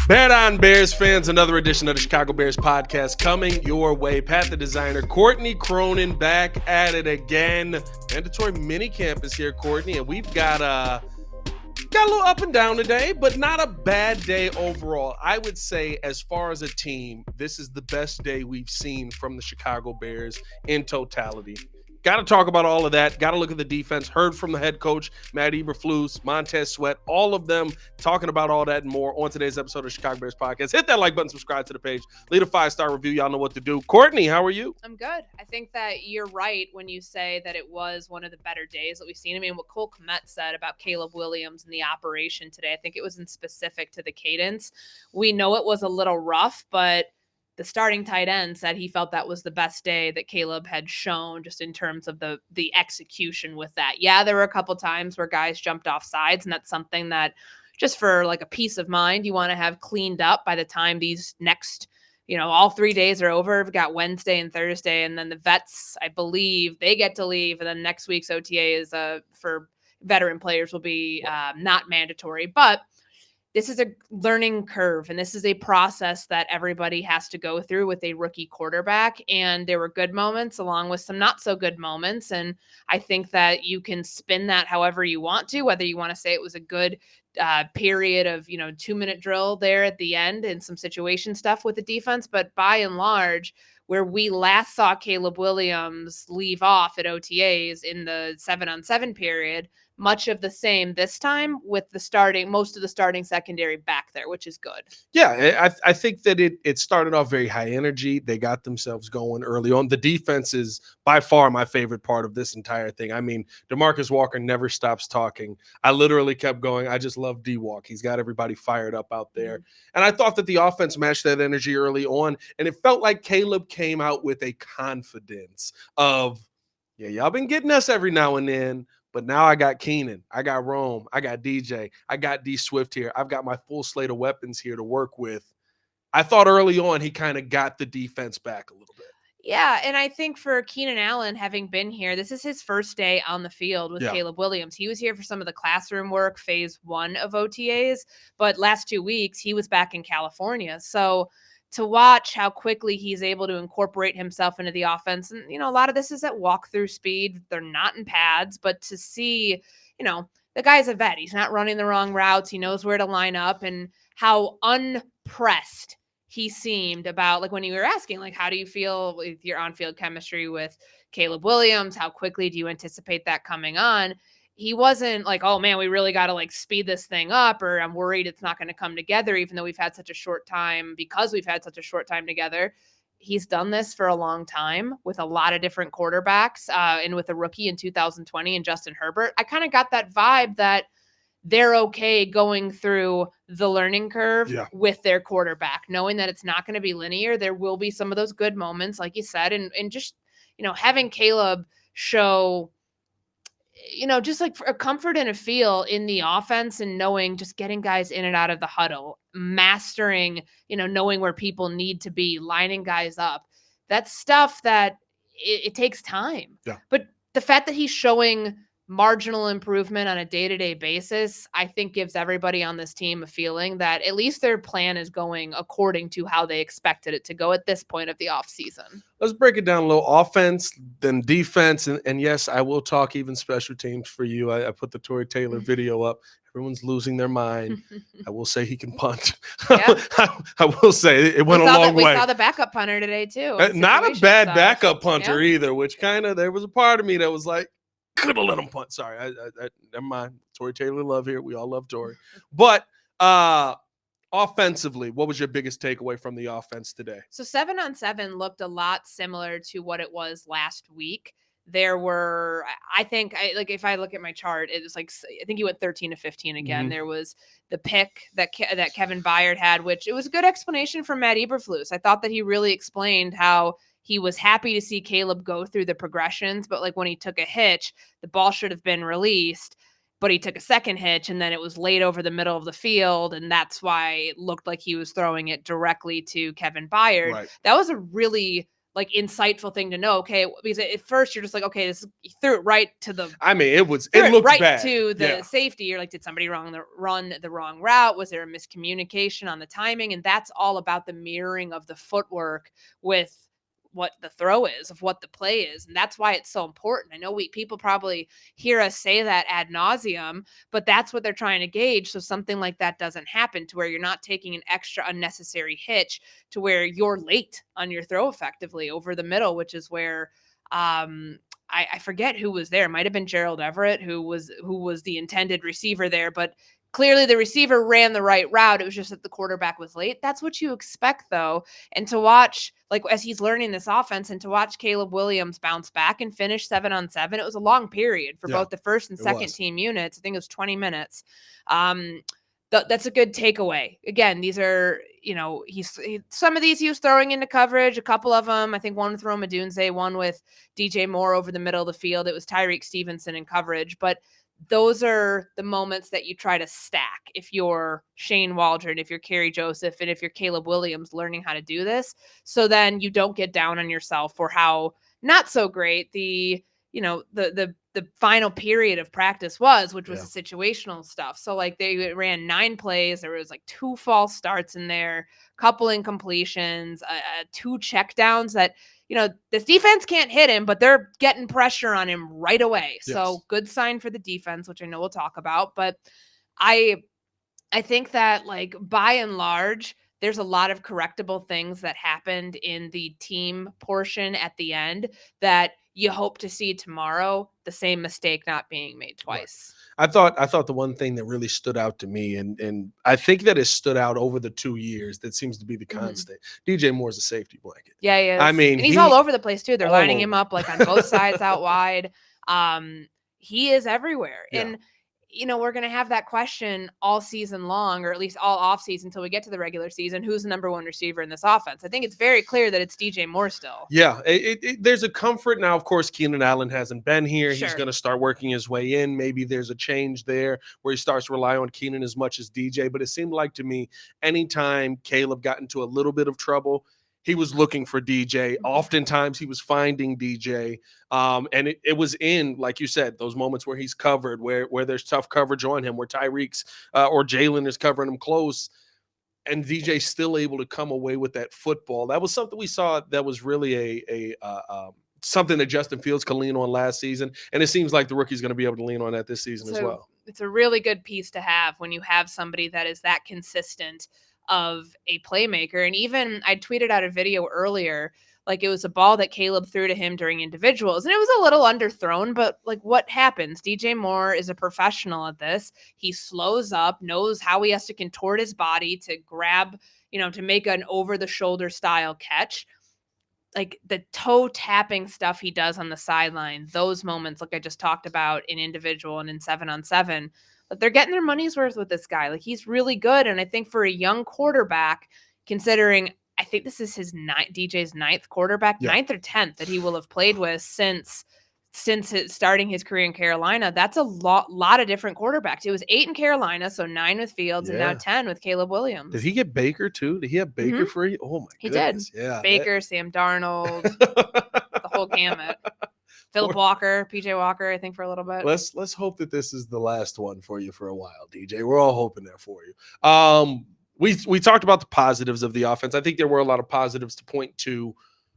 Bet on Bears fans, another edition of the Chicago Bears podcast coming your way. Pat the designer, Courtney Cronin back at it again. Mandatory minicamp is here, Courtney, and we've got a little up and down today, but not a bad day overall. I would say as far as a team, this is the best day we've seen from the Chicago Bears in totality. Got to talk about all of that. Got to look at the defense. Heard from the head coach, Matt Eberflus, Montez Sweat, all of them talking about all that and more on today's episode of Chicago Bears Podcast. Hit that like button, subscribe to the page, leave a 5-star review. Y'all know what to do. Courtney, how are you? I'm good. I think that you're right when you say that it was one of the better days that we've seen. I mean, what Cole Kmet said about Caleb Williams and the operation today, I think it was in specific to the cadence. We know it was a little rough, but the starting tight end said he felt that was the best day that Caleb had shown just in terms of the execution with that. Yeah, there were a couple times where guys jumped off sides, and that's something that just for like a peace of mind, you want to have cleaned up by the time these next, all 3 days are over. We've got Wednesday and Thursday, and then the vets, I believe, they get to leave, and then next week's OTA is for veteran players will be not mandatory, but this is a learning curve, and this is a process that everybody has to go through with a rookie quarterback. And there were good moments along with some not so good moments. And I think that you can spin that however you want to, whether you want to say it was a good period of, 2-minute drill there at the end and some situation stuff with the defense. But by and large, where we last saw Caleb Williams leave off at OTAs in the 7-on-7 period, much of the same this time with most of the starting secondary back there, which is good. Yeah, I think that it started off very high energy. They got themselves going early on. The defense is by far my favorite part of this entire thing. I mean, DeMarcus Walker never stops talking. I literally kept going. I just love D-Walk. He's got everybody fired up out there. And I thought that the offense matched that energy early on. And it felt like Caleb came out with a confidence of, yeah, y'all been getting us every now and then. But now I got Keenan, I got Rome, I got DJ, I got D Swift here. I've got my full slate of weapons here to work with. I thought early on he kind of got the defense back a little bit. Yeah, and I think for Keenan Allen, having been here, this is his first day on the field with Caleb Williams. He was here for some of the classroom work, phase 1 of OTAs, but last 2 weeks he was back in California. So to watch how quickly he's able to incorporate himself into the offense. And, a lot of this is at walkthrough speed. They're not in pads, but to see, the guy's a vet. He's not running the wrong routes. He knows where to line up, and how unpressed he seemed about, like, when you were asking, like, how do you feel with your on-field chemistry with Caleb Williams? How quickly do you anticipate that coming on? He wasn't like, oh man, we really got to like speed this thing up, or I'm worried it's not going to come together, even though we've had such a short time together. He's done this for a long time with a lot of different quarterbacks and with a rookie in 2020 and Justin Herbert. I kind of got that vibe that they're okay going through the learning curve with their quarterback, knowing that it's not going to be linear. There will be some of those good moments, like you said, and just, having Caleb show just like a comfort and a feel in the offense, and knowing, just getting guys in and out of the huddle, mastering, knowing where people need to be, lining guys up. That's stuff that it takes time. Yeah. But the fact that he's showing marginal improvement on a day-to-day basis, I think gives everybody on this team a feeling that at least their plan is going according to how they expected it to go at this point of the offseason. Let's break it down a little. Offense, then defense, and yes, I will talk even special teams for you. I put the Tory Taylor video up. Everyone's losing their mind. I will say he can punt. Yeah. I will say it went a long way. We saw the backup punter today, too. Not a bad backup punter either, which there was a part of me that was like, could have let him punt. Sorry, I never mind. Tory Taylor love here. We all love Tory. But offensively, what was your biggest takeaway from the offense today? So 7-on-7 looked a lot similar to what it was last week. There were, I think, if I look at my chart, it was like, I think he went 13 to 15 again. Mm-hmm. There was the pick that Kevin Byard had, which it was a good explanation from Matt Eberflus. I thought that he really explained how he was happy to see Caleb go through the progressions, but like when he took a hitch, the ball should have been released, but he took a second hitch and then it was laid over the middle of the field. And that's why it looked like he was throwing it directly to Kevin Byard. Right. That was a really like insightful thing to know. Okay, because at first you're just like, okay, he threw it right to the. I mean, it looked right bad to the safety. You're like, did somebody run the wrong route? Was there a miscommunication on the timing? And that's all about the mirroring of the footwork with what the throw is, of what the play is. And that's why it's so important. I know people probably hear us say that ad nauseum, but that's what they're trying to gauge. So something like that doesn't happen, to where you're not taking an extra unnecessary hitch to where you're late on your throw effectively over the middle, which is where, I forget who was there. It might've been Gerald Everett, who was the intended receiver there, but clearly the receiver ran the right route. It was just that the quarterback was late. That's what you expect, though. And to watch, like, as he's learning this offense, and to watch Caleb Williams bounce back and finish 7-on-7, it was a long period for both the first and second team units. I think it was 20 minutes. That's a good takeaway. Again, these are, some of these he was throwing into coverage, a couple of them. I think one with Rome Odunze, one with DJ Moore over the middle of the field. It was Tyreek Stevenson in coverage, but those are the moments that you try to stack if you're Shane Waldron, if you're Kerry Joseph, and if you're Caleb Williams learning how to do this. So then you don't get down on yourself for how not so great the final period of practice was, which was the situational stuff. So like they ran 9 plays. There was like 2 false starts in there, couple incompletions, 2 checkdowns that, this defense can't hit him, but they're getting pressure on him right away. Yes. So good sign for the defense, which I know we'll talk about. But I think that, like, by and large, there's a lot of correctable things that happened in the team portion at the end that you hope to see tomorrow, the same mistake not being made twice. Right. I thought the one thing that really stood out to me, and I think that has stood out over the 2 years, that seems to be the constant. DJ Moore's a safety blanket. Yeah, he is. I mean, and he's all over the place too. They're lining him up like on both sides out wide. He is everywhere. Yeah. And we're going to have that question all season long, or at least all off season until we get to the regular season. Who's the number 1 receiver in this offense? I think it's very clear that it's DJ Moore still. Yeah, there's a comfort now. Of course, Keenan Allen hasn't been here. Sure. He's going to start working his way in. Maybe there's a change there where he starts to rely on Keenan as much as DJ. But it seemed like to me, anytime Caleb got into a little bit of trouble, he was looking for DJ. Oftentimes he was finding DJ. And it was in, like you said, those moments where he's covered, where there's tough coverage on him, where Tyreek's or Jalen is covering him close, and DJ's still able to come away with that football. That was something we saw that was really something that Justin Fields could lean on last season. And it seems like the rookie's going to be able to lean on that this season as well. It's a really good piece to have when you have somebody that is that consistent of a playmaker. And even I tweeted out a video earlier, like it was a ball that Caleb threw to him during individuals, and it was a little underthrown, but like what happens? DJ Moore is a professional at this. He slows up, knows how he has to contort his body to grab, to make an over the shoulder style catch. Like the toe tapping stuff he does on the sideline, those moments, like I just talked about in individual and in 7-on-7, but they're getting their money's worth with this guy. Like he's really good. And I think for a young quarterback, considering I think this is DJ's 9th quarterback, 9th or 10th that he will have played with since starting his career in Carolina. That's a lot of different quarterbacks. It was 8 in Carolina, so 9 with Fields, and now 10 with Caleb Williams. Did he get Baker too? Did he have Baker for you? Oh my goodness. He did. Yeah. Baker, Sam Darnold, the whole gamut. Philip Walker, PJ Walker, I think for a little bit. Let's hope that this is the last one for you for a while, DJ. We're all hoping that for you. We talked about the positives of the offense. I think there were a lot of positives to point to.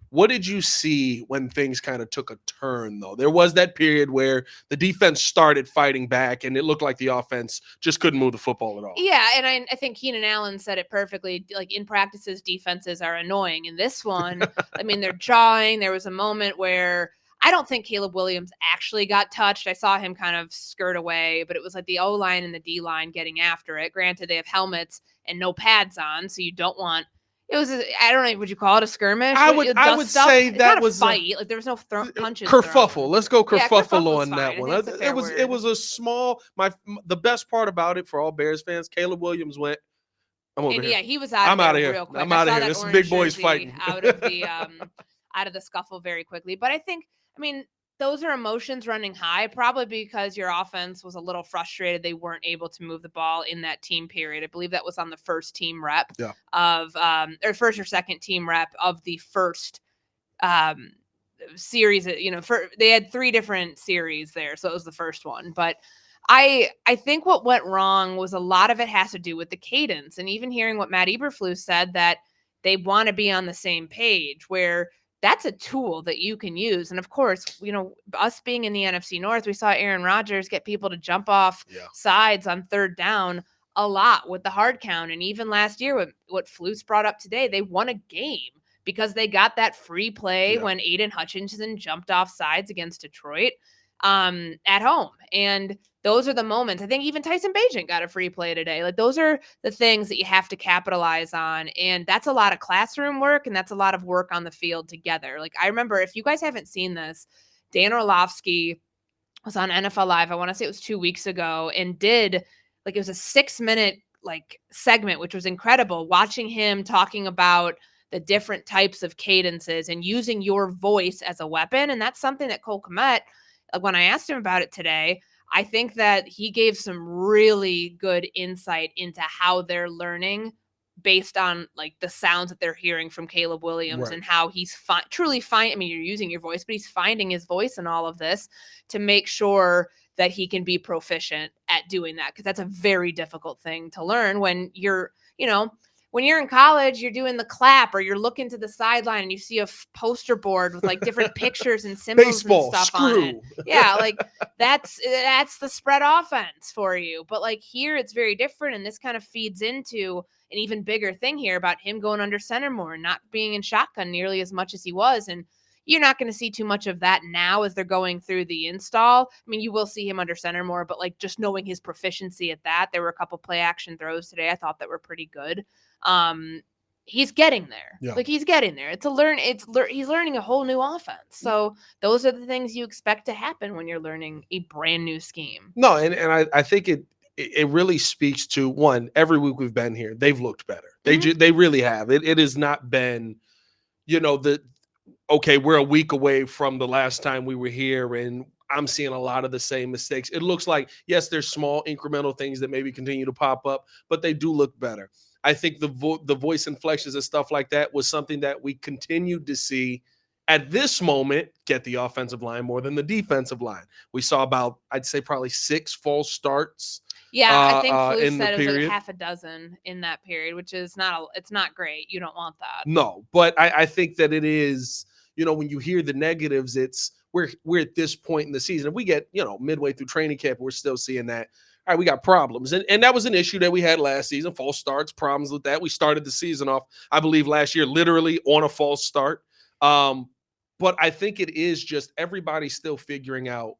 What did you see when things kind of took a turn, though? There was that period where the defense started fighting back, and it looked like the offense just couldn't move the football at all. Yeah, and I think Keenan Allen said it perfectly. Like, in practices, defenses are annoying. In this one, I mean, they're jawing. There was a moment where I don't think Caleb Williams actually got touched. I saw him kind of skirt away, but it was like the O-line and the D-line getting after it. Granted, they have helmets and no pads on, so you don't want – it was, I don't know, would you call it a skirmish? I would say that was a fight. Like there was no punches. Kerfuffle. Thrown. Let's go kerfuffle on that fine. one. It was a small. The best part about it for all Bears fans, Caleb Williams went. I'm over here. Yeah, he was out of here real quick. I'm out of here. This is big boys fighting. out of the scuffle very quickly. But I mean, those are emotions running high, probably because your offense was a little frustrated. They weren't able to move the ball in that team period. I believe that was on the first team rep or first or second team rep of the first series, they had 3 different series there. So it was the first one. But I think what went wrong was a lot of it has to do with the cadence. And even hearing what Matt Eberflus said, that they want to be on the same page, where that's a tool that you can use. And of course, us being in the NFC North, we saw Aaron Rodgers get people to jump off sides on 3rd down a lot with the hard count. And even last year, what Flus brought up today, they won a game because they got that free play when Aiden Hutchinson jumped off sides against Detroit at home. And those are the moments. I think even Tyson Bagent got a free play today. Like, those are the things that you have to capitalize on. And that's a lot of classroom work, and that's a lot of work on the field together. Like, I remember, if you guys haven't seen this, Dan Orlovsky was on NFL Live, I want to say it was 2 weeks ago, and did, like, it was a 6-minute segment, which was incredible, watching him talking about the different types of cadences and using your voice as a weapon. And that's something that Cole Kmet, when I asked him about it today, I think that he gave some really good insight into how they're learning based on the sounds that they're hearing from Caleb Williams, and how he's truly I mean, you're using your voice, but he's finding his voice in all of this to make sure that he can be proficient at doing that. Cause that's a very difficult thing to learn when you're, when you're in college, you're doing the clap, or you're looking to the sideline and you see a poster board with different pictures and symbols Baseball, and stuff screw. on it. Yeah, that's the spread offense for you. But here it's very different, and this kind of feeds into an even bigger thing here about him going under center more and not being in shotgun nearly as much as he was. And you're not going to see too much of that now as they're going through the install. I mean, you will see him under center more, but just knowing his proficiency at that, there were a couple play action throws today I thought that were pretty good. He's getting there. Yeah. He's getting there. He's learning a whole new offense. So those are the things you expect to happen when you're learning a brand new scheme. No, and I think it really speaks to, one, every week we've been here, they've looked better. They really have. It has not been, okay, we're a week away from the last time we were here, and I'm seeing a lot of the same mistakes. It looks like, yes, there's small incremental things that maybe continue to pop up, but they do look better. I think the voice inflections and stuff like that was something that we continued to see at this moment get the offensive line more than the defensive line. We saw about, I'd say, probably 6 false starts. Yeah, I think Flus in said the it was period. half a dozen in that period, which is it's not great. You don't want that. No, but I think that it is, when you hear the negatives, it's we're at this point in the season. If we get, midway through training camp, we're still seeing that, all right, we got problems. And that was an issue that we had last season, false starts, problems with that. We started the season off, I believe, last year, literally on a false start. But I think it is just everybody still figuring out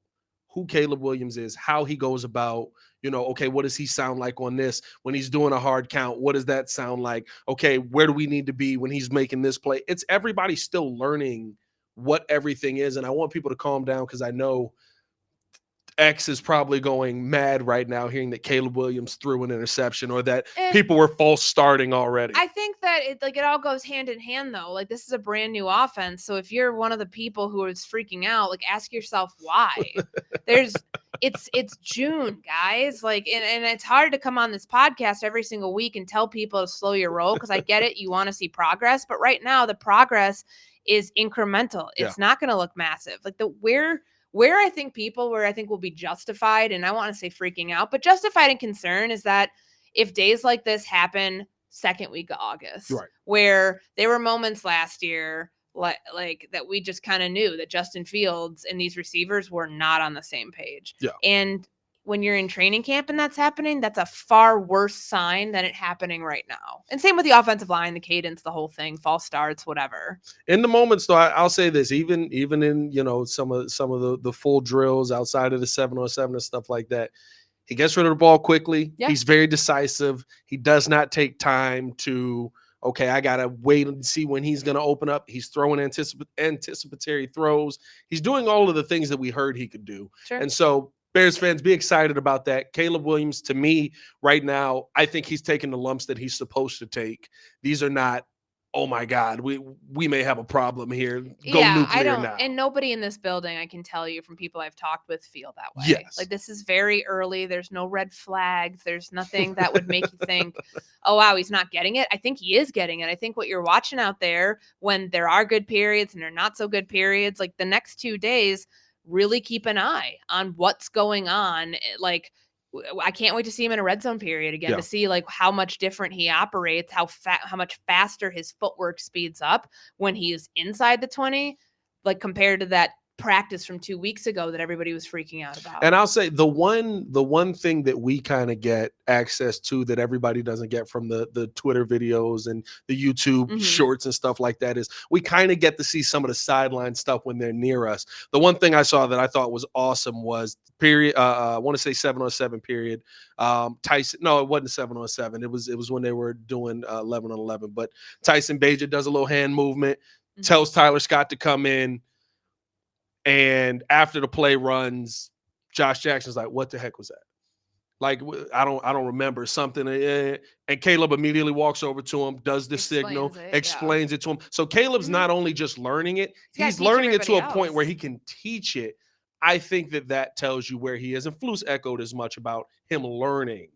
who Caleb Williams is, how he goes about, okay, what does he sound like on this? When he's doing a hard count, what does that sound like? Okay, where do we need to be when he's making this play? It's everybody still learning what everything is. And I want people to calm down, because I know X is probably going mad right now hearing that Caleb Williams threw an interception, or that people were false starting already. I think that it all goes hand in hand, though. This is a brand new offense. So if you're one of the people who is freaking out, ask yourself why. It's June, guys. And it's hard to come on this podcast every single week and tell people to slow your roll, because I get it. You want to see progress, but right now the progress is incremental. It's not going to look massive. Where I think will be justified, and I want to say freaking out, but justified in concern, is that if days like this happen second week of August, right, where there were moments last year like that we just kind of knew that Justin Fields and these receivers were not on the same page. Yeah. And when you're in training camp and that's happening, that's a far worse sign than it happening right now. And same with the offensive line, the cadence, the whole thing, false starts, whatever. In the moments, though, I'll say this: even in some of the full drills outside of the 7-on-7 and stuff like that, he gets rid of the ball quickly. Yeah. He's very decisive. He does not take time to, okay, I gotta wait and see when he's gonna open up. He's throwing anticipatory throws. He's doing all of the things that we heard he could do. Sure. And so, Bears fans, be excited about that. Caleb Williams, to me, right now, I think he's taking the lumps that he's supposed to take. These are not oh my God, we may have a problem here. Go Yeah, I nuclear don't, now. and nobody in this building, I can tell you from people I've talked with, feel that way. Yes. Like, this is very early. There's no red flags. There's nothing that would make you think, oh, wow, he's not getting it. I think he is getting it. I think what you're watching out there, when there are good periods and there are not so good periods, like the next 2 days, really keep an eye on what's going on. Like, I can't wait to see him in a red zone period again, to see like how much different he operates, how much faster his footwork speeds up when he is inside the 20, like compared to that practice from 2 weeks ago that everybody was freaking out about. And I'll say the one thing that we kind of get access to that everybody doesn't get from the Twitter videos and the YouTube shorts and stuff like that is we kind of get to see some of the sideline stuff when they're near us. The one thing I saw that I thought was awesome was period. I want to say 7-on-7 period. Tyson, no, it wasn't 7-on-7. It was when they were doing 11-on-11. But Tyson Bagent does a little hand movement, tells Tyler Scott to come in. And after the play runs, Josh Jackson's like, "What the heck was that?" Like, I don't remember something. And Caleb immediately walks over to him, does the signal, explains it to him. So Caleb's not only just learning it, he's learning it to a point where he can teach it. I think that tells you where he is. And Flus echoed as much about him learning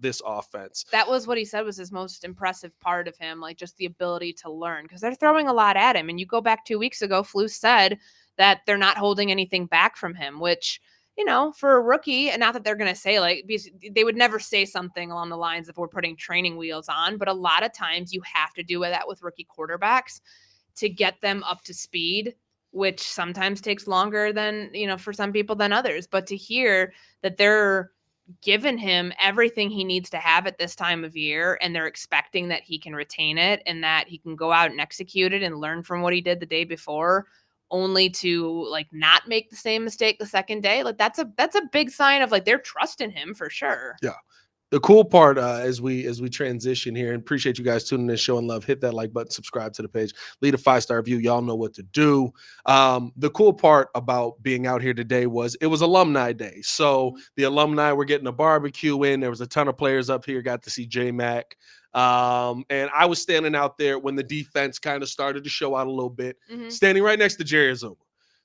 this offense. That was what he said was his most impressive part of him, like just the ability to learn, because they're throwing a lot at him. And you go back 2 weeks ago, Flus said that they're not holding anything back from him, which, you know, for a rookie, and not that they're going to say like, they would never say something along the lines of we're putting training wheels on, but a lot of times you have to do that with rookie quarterbacks to get them up to speed, which sometimes takes longer than, you know, for some people than others. But to hear that they're giving him everything he needs to have at this time of year, and they're expecting that he can retain it and that he can go out and execute it and learn from what he did the day before, only to like not make the same mistake the second day, like that's a big sign of like they're trusting him for sure. Yeah. The cool part as we transition here, and appreciate you guys tuning in, showing love, hit that like button, subscribe to the page, leave a 5-star review. Y'all know what to do. The cool part about being out here today was it was alumni day. So the alumni were getting a barbecue in. There was a ton of players up here, got to see J-Mac. And I was standing out there when the defense kind of started to show out a little bit, standing right next to Jerry Azuma.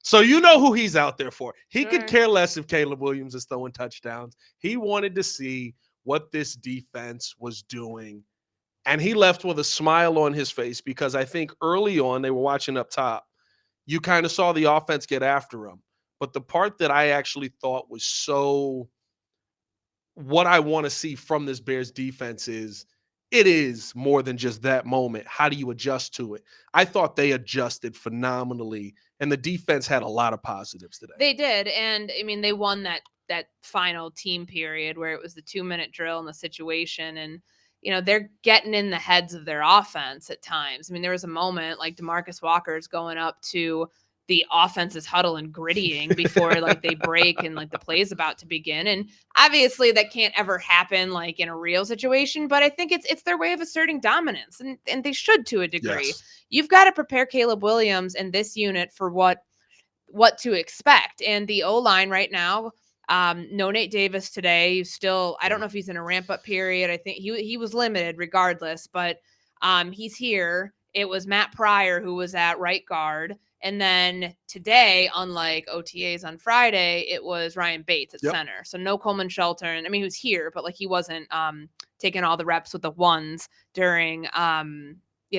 So you know who he's out there for. He could care less if Caleb Williams is throwing touchdowns. He wanted to see what this defense was doing. And he left with a smile on his face, because I think early on, they were watching up top, you kind of saw the offense get after him. But the part that I actually thought was so what I want to see from this Bears defense is it is more than just that moment. How do you adjust to it? I thought they adjusted phenomenally, and the defense had a lot of positives today. They did. And I mean, they won that final team period where it was the 2-minute drill and the situation. And, you know, they're getting in the heads of their offense at times. I mean, there was a moment like DeMarcus Walker's going up to the offense's huddle and grittying before like they break and like the play's about to begin. And obviously that can't ever happen like in a real situation, but I think it's their way of asserting dominance, and they should to a degree. Yes. You've got to prepare Caleb Williams and this unit for what to expect. And the O-line right now, no Nate Davis today. Still, I don't know if he's in a ramp up period. I think he was limited regardless, but he's here. It was Matt Pryor who was at right guard. And then today, unlike OTAs on Friday, it was Ryan Bates at center. So no Coleman Shelton. I mean, he was here, but like he wasn't taking all the reps with the ones during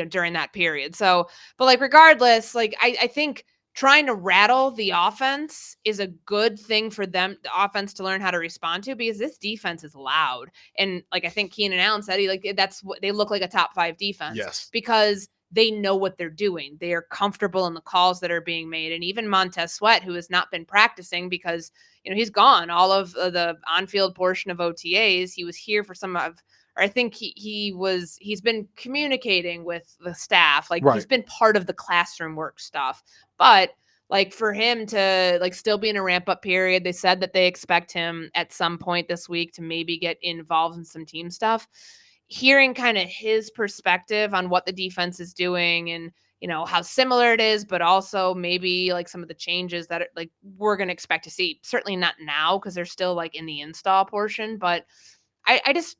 during that period. So, but like regardless, like I think trying to rattle the offense is a good thing for them, the offense, to learn how to respond to, because this defense is loud. And like I think Keenan Allen said, that's what they look like, a top 5 defense, because they know what they're doing. They are comfortable in the calls that are being made. And even Montez Sweat, who has not been practicing because, you know, he's gone all of the on-field portion of OTAs. He was here for some of, or I think he's been communicating with the staff. Like he's been part of the classroom work stuff. But like for him to like still be in a ramp up period, they said that they expect him at some point this week to maybe get involved in some team stuff. Hearing kind of his perspective on what the defense is doing and, you know, how similar it is, but also maybe like some of the changes that like we're going to expect to see. Certainly not now, because they're still like in the install portion, but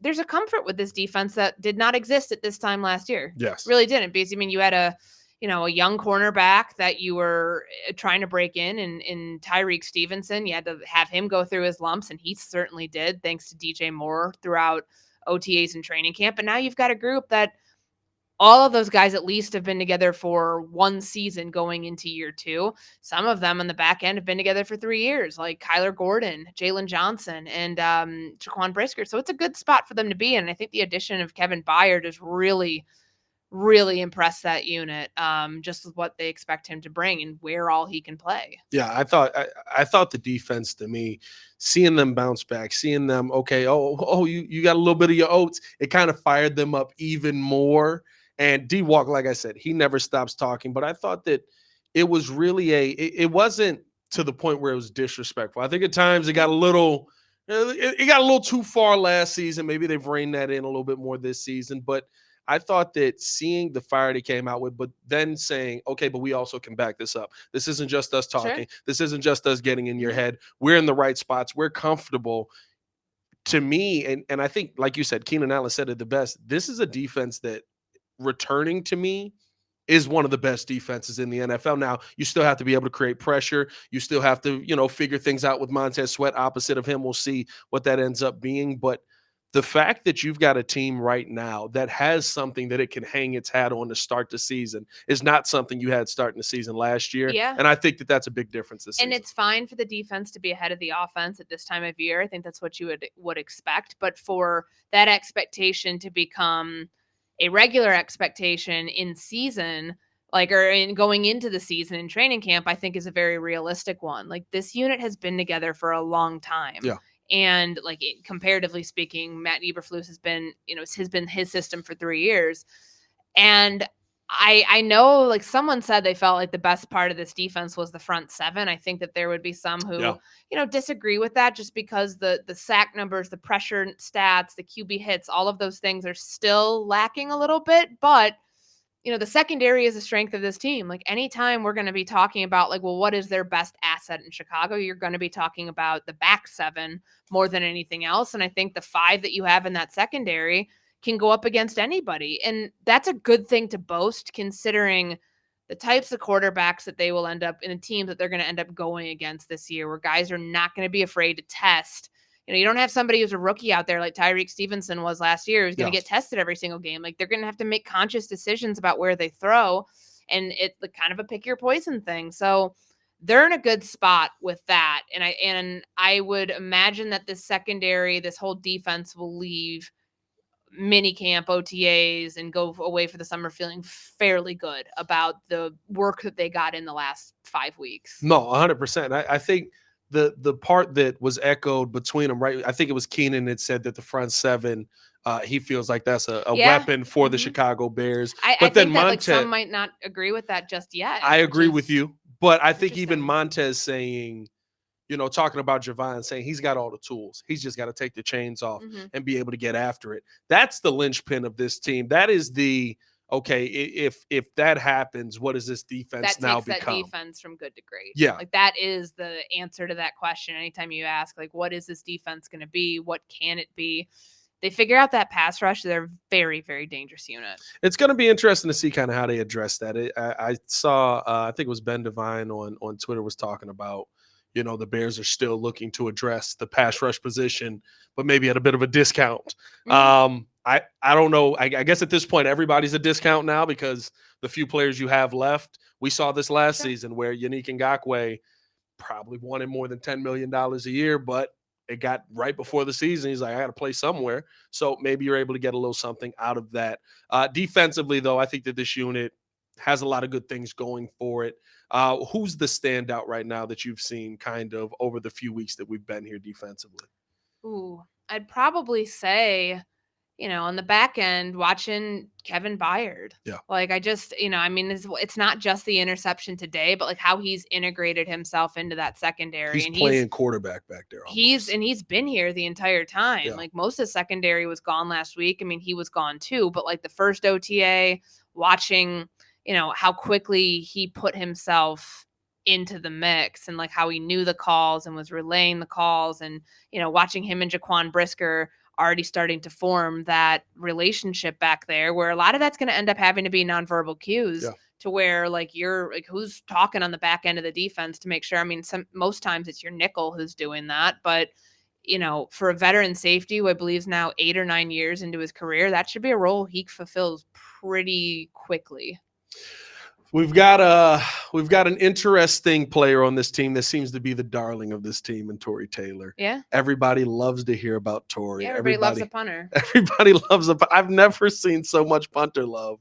there's a comfort with this defense that did not exist at this time last year. Yes. Really didn't, because I mean, you had a young cornerback that you were trying to break in Tyreek Stevenson. You had to have him go through his lumps, and he certainly did, thanks to DJ Moore throughout OTAs and training camp. And now you've got a group that all of those guys at least have been together for one season going into year 2. Some of them on the back end have been together for 3 years, like Kyler Gordon, Jalen Johnson, and Jaquan Brisker. So it's a good spot for them to be in. And I think the addition of Kevin Byard has really, really impressed that unit, just with what they expect him to bring and where all he can play. Yeah, I thought the defense, to me, seeing them bounce back, seeing them, okay, you got a little bit of your oats, it kind of fired them up even more. And D-Walk, like I said, he never stops talking. But I thought that it was really it wasn't to the point where it was disrespectful. I think at times it got a little too far last season. Maybe they've reined that in a little bit more this season. But I thought that seeing the fire they came out with, but then saying, okay, but we also can back this up. This isn't just us talking. Sure. This isn't just us getting in your head. We're in the right spots. We're comfortable. To me, and I think, like you said, Keenan Allen said it the best. This is a defense that, returning to me, is one of the best defenses in the NFL. Now, you still have to be able to create pressure. You still have to, figure things out with Montez Sweat opposite of him. We'll see what that ends up being. But the fact that you've got a team right now that has something that it can hang its hat on to start the season is not something you had starting the season last year. Yeah. And I think that that's a big difference this season. And it's fine for the defense to be ahead of the offense at this time of year. I think that's what you would expect. But for that expectation to become a regular expectation in season, or in going into the season in training camp, I think is a very realistic one. Like, this unit has been together for a long time. Yeah. And comparatively speaking, Matt Eberflus has been his system for 3 years. And I know, someone said they felt like the best part of this defense was the front seven. I think that there would be some who, disagree with that, just because the sack numbers, the pressure stats, the QB hits, all of those things are still lacking a little bit. But, the secondary is a strength of this team. Anytime we're going to be talking about, what is their best asset in Chicago, you're going to be talking about the back seven more than anything else. And I think the 5 that you have in that secondary can go up against anybody. And that's a good thing to boast, considering the types of quarterbacks that they will end up in, a team that they're going to end up going against this year, where guys are not going to be afraid to test. You don't have somebody who's a rookie out there like Tyreek Stevenson was last year, who's going to get tested every single game. They're going to have to make conscious decisions about where they throw. And it's kind of a pick your poison thing. So they're in a good spot with that. And I would imagine that this secondary, this whole defense, will leave minicamp, OTAs, and go away for the summer feeling fairly good about the work that they got in the last 5 weeks. No, 100%. I think the part that was echoed between them, right? I think it was Keenan that said that the front seven, he feels like that's a weapon for the Chicago Bears. But then Montez, some might not agree with that just yet. I agree with you, but I think even Montez saying, talking about Javon, saying he's got all the tools. He's just got to take the chains off and be able to get after it. That's the linchpin of this team. That is okay, if that happens, what does this defense now become? That takes that defense from good to great. Yeah. That is the answer to that question. Anytime you ask, what is this defense going to be? What can it be? They figure out that pass rush. They're a very, very dangerous unit. It's going to be interesting to see kind of how they address that. I saw, I think it was Ben Devine on Twitter was talking about, the Bears are still looking to address the pass rush position, but maybe at a bit of a discount. I don't know. I guess at this point, everybody's a discount now because the few players you have left. We saw this last season where Yannick Ngakoue probably wanted more than $10 million a year, but it got right before the season. He's like, I got to play somewhere. So maybe you're able to get a little something out of that. Defensively, though, I think that this unit has a lot of good things going for it. Who's the standout right now that you've seen kind of over the few weeks that we've been here defensively? Ooh, I'd probably say, on the back end, watching Kevin Byard. Yeah. It's not just the interception today, but how he's integrated himself into that secondary. He's playing quarterback back there. He's been here the entire time. Yeah. Most of the secondary was gone last week. He was gone too, but the first OTA, watching, how quickly he put himself into the mix and how he knew the calls and was relaying the calls, and watching him and Jaquan Brisker already starting to form that relationship back there, where a lot of that's going to end up having to be nonverbal cues to where like you're like, who's talking on the back end of the defense to make sure. I mean, most times it's your nickel who's doing that, but for a veteran safety who I believe is now 8 or 9 years into his career, that should be a role he fulfills pretty quickly. We've got an interesting player on this team that seems to be the darling of this team, and Tory Taylor. Yeah. Everybody loves to hear about Tory. Yeah, everybody loves a punter. Everybody loves I've never seen so much punter love.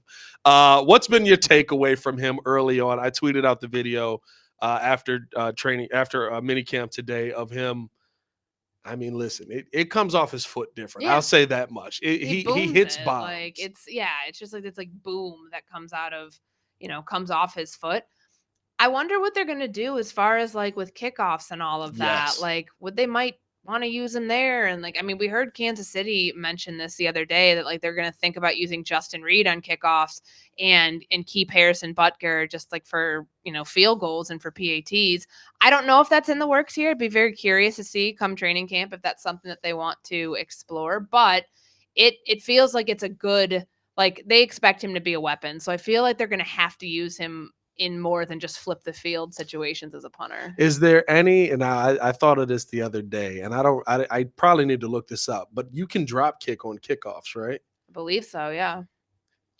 What's been your takeaway from him early on? I tweeted out the video after minicamp today of him. I mean, listen, it comes off his foot different. Yeah. I'll say that much. He hits bombs. Like it's just like it's like boom that comes out of comes off his foot. I wonder what they're gonna do as far as like with kickoffs and all of that. Yes. Like, they might want to use him there, and like I mean, we heard Kansas City mention this the other day that like they're gonna think about using Justin Reed on kickoffs and keep Harrison Butker just like for field goals and for PATs. I don't know if that's in the works here. I'd be very curious to see come training camp if that's something that they want to explore. But it feels like it's a good, like they expect him to be a weapon. So I feel like they're going to have to use him in more than just flip the field situations as a punter. Is there any, and I thought of this the other day, and I probably need to look this up, but you can drop kick on kickoffs, right? I believe so, yeah.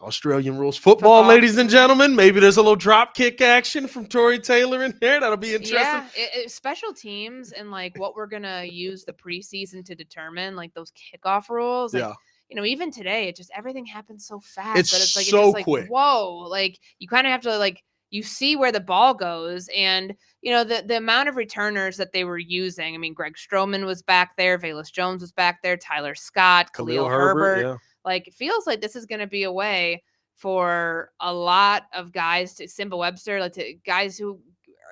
Australian rules football, ladies and gentlemen. Maybe there's a little drop kick action from Tory Taylor in there. That'll be interesting. Yeah, special teams and like what we're going to use the preseason to determine, like those kickoff rules. Like, even today, it just everything happens so fast. It's like so quick. Whoa, like you kind of have to like you see where the ball goes, and the amount of returners that they were using. I mean, Greg Stroman was back there, Velus Jones was back there, Tyler Scott, Khalil Herbert. Yeah. Like it feels like this is going to be a way for a lot of guys to Simba Webster, like to guys who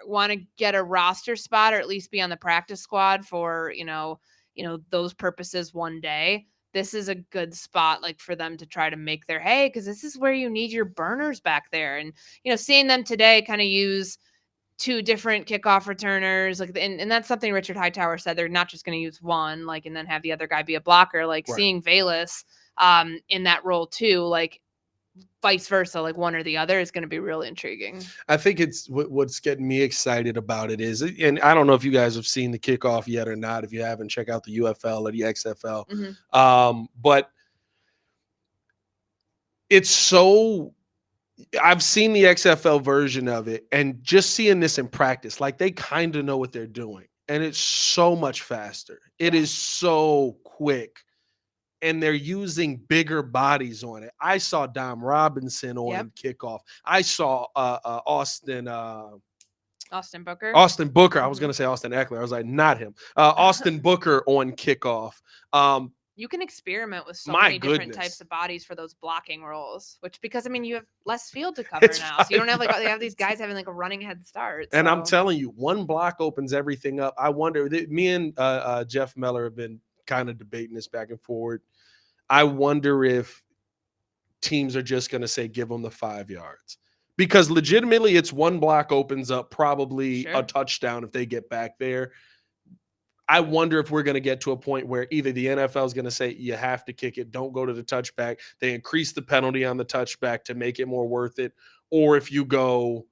want to get a roster spot or at least be on the practice squad for those purposes one day. This is a good spot like for them to try to make their hay, because this is where you need your burners back there. And seeing them today kind of use two different kickoff returners, like and that's something Richard Hightower said. They're not just going to use one, like, and then have the other guy be a blocker. Like seeing Velus in that role too, like vice versa, like one or the other is going to be really intriguing. I think it's what's getting me excited about it is, and I don't know if you guys have seen the kickoff yet or not. If you haven't, check out the UFL or the XFL. Mm-hmm. But it's so, I've seen the XFL version of it, and just seeing this in practice, like they kind of know what they're doing, and it's so much faster. It is so quick. And they're using bigger bodies on it. I saw Dom Robinson on kickoff. I saw Austin Booker. Austin Booker. I was going to say Austin Eckler. I was like, not him. Austin Booker on kickoff. You can experiment with so many different types of bodies for those blocking roles, because I mean, you have less field to cover now. So you don't have they have these guys having like a running head start. And I'm telling you, one block opens everything up. I wonder, me and Jeff Meller have been kind of debating this back and forward. I wonder if teams are just going to say, give them the 5 yards, because legitimately it's one block opens up probably a touchdown if they get back there. I wonder if we're going to get to a point where either the NFL is going to say you have to kick it, don't go to the touchback. They increase the penalty on the touchback to make it more worth it. Or if you go,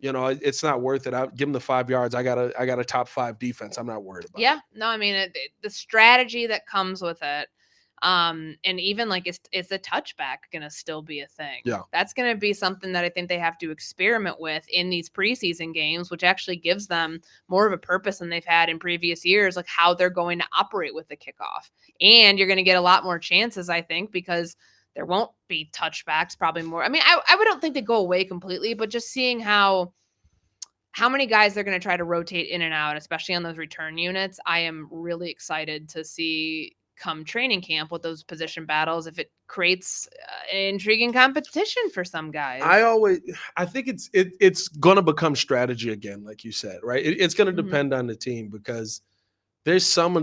it's not worth it, I'll give them the 5 yards. I got a top 5 defense. I'm not worried about it. Yeah, no, I mean, the strategy that comes with it. And even like, is the touchback going to still be a thing? Yeah. That's going to be something that I think they have to experiment with in these preseason games, which actually gives them more of a purpose than they've had in previous years, like how they're going to operate with the kickoff. And you're going to get a lot more chances, I think, because there won't be touchbacks, probably more. I mean, I don't think they go away completely, but just seeing how many guys they're going to try to rotate in and out, especially on those return units, I am really excited to see come training camp with those position battles, if it creates an intriguing competition for some guys. I think it's going to become strategy again, like you said, right? It's going to depend on the team, because there's some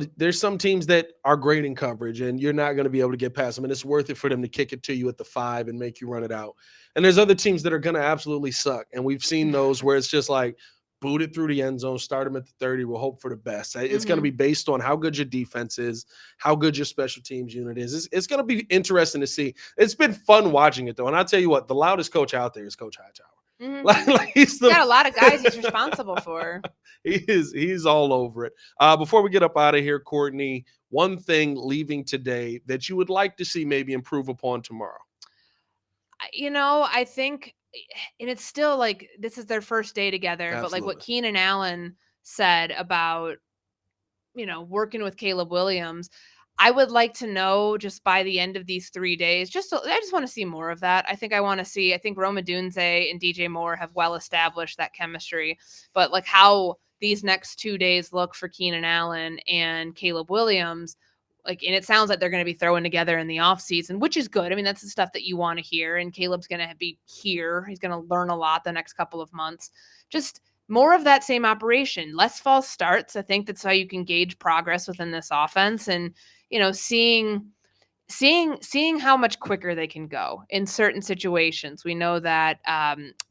teams that are great in coverage and you're not going to be able to get past them, and it's worth it for them to kick it to you at the 5 and make you run it out. And there's other teams that are going to absolutely suck, and we've seen those where it's just like, boot it through the end zone, start them at the 30. We'll hope for the best. It's going to be based on how good your defense is, how good your special teams unit is. It's going to be interesting to see. It's been fun watching it, though. And I'll tell you what, the loudest coach out there is Coach Hightower. He's got a lot of guys he's responsible for. He's all over it. Before we get up out of here, Courtney, one thing leaving today that you would like to see maybe improve upon tomorrow? I think, and it's still like this is their first day together, Absolutely. but like what Keenan Allen said about, working with Caleb Williams, I would like to know just by the end of these 3 days, I just want to see more of that. I think Roma Dunze and DJ Moore have well established that chemistry, but like how these next 2 days look for Keenan Allen and Caleb Williams, and it sounds like they're going to be throwing together in the offseason, which is good. I mean, that's the stuff that you want to hear. And Caleb's going to be here. He's going to learn a lot the next couple of months. Just more of that same operation, less false starts. I think that's how you can gauge progress within this offense, and seeing how much quicker they can go in certain situations. We know that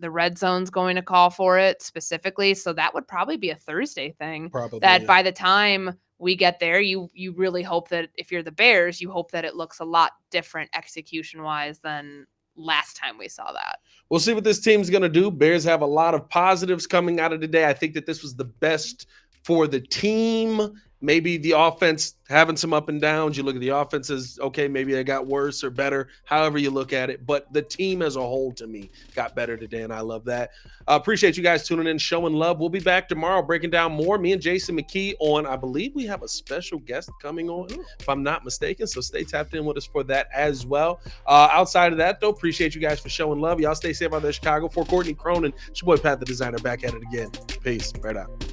the red zone's going to call for it specifically, so that would probably be a Thursday thing. By the time we get there, you really hope that if you're the Bears, you hope that it looks a lot different execution-wise than last time we saw that. We'll see what this team's going to do. Bears have a lot of positives coming out of today. I think that this was the best for the team. Maybe the offense having some up and downs. You look at the offense as, okay, maybe they got worse or better, however you look at it. But the team as a whole, to me, got better today, and I love that. Appreciate you guys tuning in, showing love. We'll be back tomorrow breaking down more. Me and Jason McKee on, I believe we have a special guest coming on, if I'm not mistaken. So stay tapped in with us for that as well. Outside of that, though, appreciate you guys for showing love. Y'all stay safe out there in Chicago. For Courtney Cronin, it's your boy Pat the Designer, back at it again. Peace. Right out.